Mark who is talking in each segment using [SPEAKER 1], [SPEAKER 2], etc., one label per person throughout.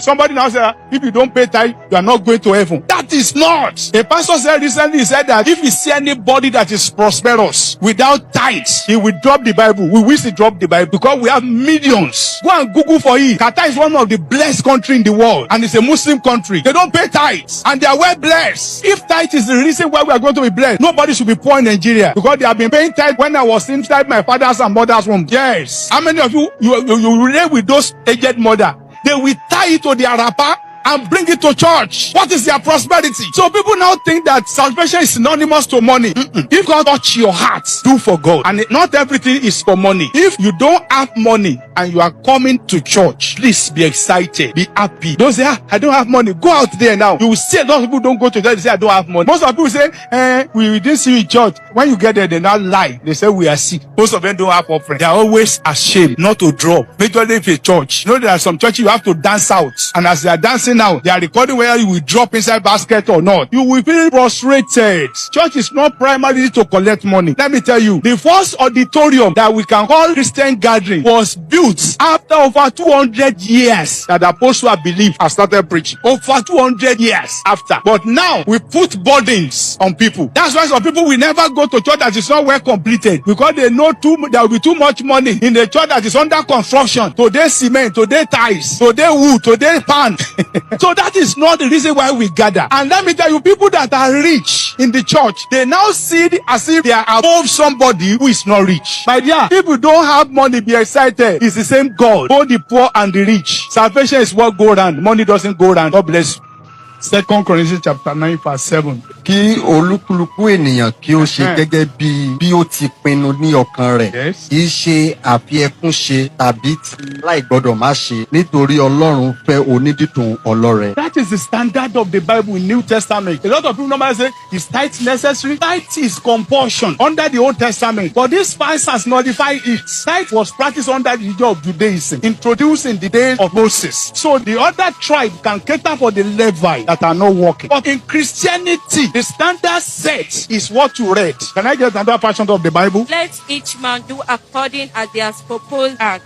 [SPEAKER 1] tithe. Somebody now said, if you don't pay tithe, you are not going to heaven. That is not. A pastor said recently, he said that if you see anybody that is prosperous without tithes, he will drop the Bible. We wish he dropped the Bible because we have millions. Go and Google for it. Qatar is one of the blessed countries in the world, and it's a Muslim country. They don't pay tithes, and they are well blessed. If tithe is the reason why we are going to be blessed, nobody should be poor in Nigeria because they have been paying tithe when I was inside my father's and mother's womb. Yes. How many of you relate with those aged mother? They will tie it to their wrapper and bring it to church. What is their prosperity? So people now think that salvation is synonymous to money. If God touch your heart, do for God. And not everything is for money. If you don't have money and you are coming to church, please be excited, be happy. Don't say, I don't have money. Go out there now. You will see a lot of people don't go to church. They say, I don't have money. Most of people say, we didn't see you in church. When you get there, they now lie. They say, we are sick. Most of them don't have offering. They are always ashamed not to draw. Majorly if a church. You know, there are some churches you have to dance out. And as they are dancing now, they are recording whether you will drop inside basket or not. You will feel frustrated. Church is not primarily to collect money. Let me tell you, the first auditorium that we can call Christian gathering was built after over 200 years that the apostles believed and started preaching. Over 200 years after. But now we put burdens on people. That's why some people will never go to church that is not well completed because they know there will be too much money in the church that is under construction. Today cement, today tiles, today wood, today pan. So that is not the reason why we gather. And let me tell you, people that are rich in the church, they now see it as if they are above somebody who is not rich. My dear, if you don't have money, be excited. It's the same God, both the poor and the rich. Salvation is what go around. Money doesn't go around. God bless you. 2 Corinthians chapter 9 verse 7.
[SPEAKER 2] Kí olúkúlùkù ènìyàn kí ó ṣe gẹ́gẹ́ bí ó ti pinnu ní ọkàn rẹ̀. Kì í ṣe àfiẹkúnṣe tàbí láì gbọdọ̀ má ṣe nítorí Ọlọ́run fẹ́ onídìdùn ọlọ́rẹ.
[SPEAKER 1] That is the standard of the Bible in New Testament. A lot of people normally say, is tithe necessary? Tithe is compulsion under the Old Testament. But this verse has nullified it. Tithe was practiced under the religion of Judaism, introduced in the days of Moses. So the other tribe can cater for the Levites that are not working. But in Christianity, the standard set is what you read. Can I get another version of the Bible?
[SPEAKER 3] Let each man do according as he has proposed act,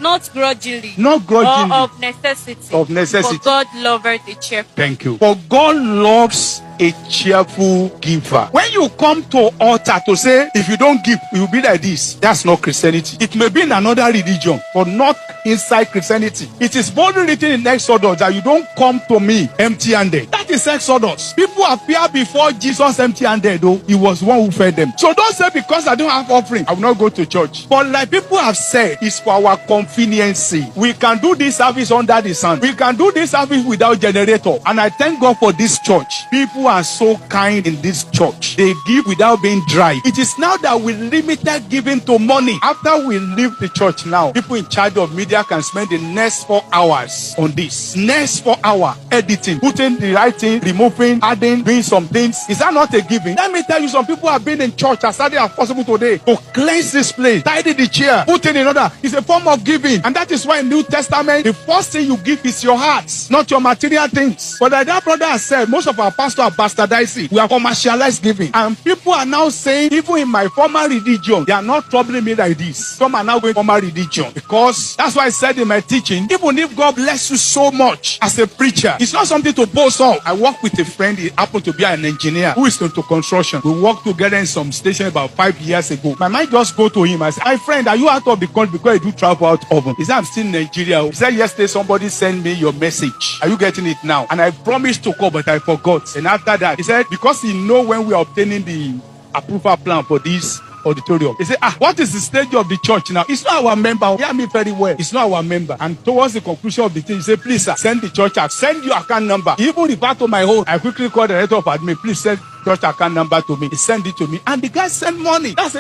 [SPEAKER 3] not grudgingly,
[SPEAKER 1] or
[SPEAKER 3] of necessity.
[SPEAKER 1] Of necessity.
[SPEAKER 3] For God loveth the cheerful.
[SPEAKER 1] Thank you. For God loves a cheerful giver. When you come to altar to say, if you don't give, you will be like this. That's not Christianity. It may be in another religion, but not inside Christianity. It is boldly written in Exodus that you don't come to me empty-handed. That is Exodus. People appear before Jesus empty-handed, though. He was the one who fed them. So don't say because I don't have offering, I will not go to church. But like people have said, it's for our convenience. We can do this service under the sun. We can do this service without generator. And I thank God for this church. People are so kind in this church. They give without being dry. It is now that we limited giving to money. After we leave the church now, people in charge of media can spend the next 4 hours on this. Next 4 hours editing, putting the right thing, removing, adding, doing some things. Is that not a giving? Let me tell you, some people have been in church as early as possible today to cleanse this place, tidy the chair, put in order. It's a form of giving. And that is why in New Testament, the first thing you give is your heart, not your material things. But like that brother has said, most of our pastors are bastardizing. We are commercialized giving. And people are now saying, even in my former religion, they are not troubling me like this. Some are now going former religion. Because that's why I said in my teaching, even if God bless you so much as a preacher, it's not something to boast of. I work with a friend, he happened to be an engineer who is into construction. We worked together in some station about 5 years ago. My mind just go to him. I said, my friend, are you out of the country because you do travel out often? He said, I'm still in Nigeria. He said, yesterday somebody sent me your message. Are you getting it now? And I promised to call, but I forgot. And after that, he said, because he know when we are obtaining the approval plan for this auditorium. He said, what is the stage of the church now? It's not our member. Hear me very well. It's not our member. And towards the conclusion of the thing, he said, please, sir, send the church out. Send your account number. He even referred to my own. I quickly called the director of admin. Please send church account number to me. He sent it to me. And the guy sent money. That's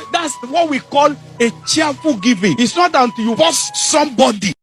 [SPEAKER 1] what we call a cheerful giving. It's not until you force somebody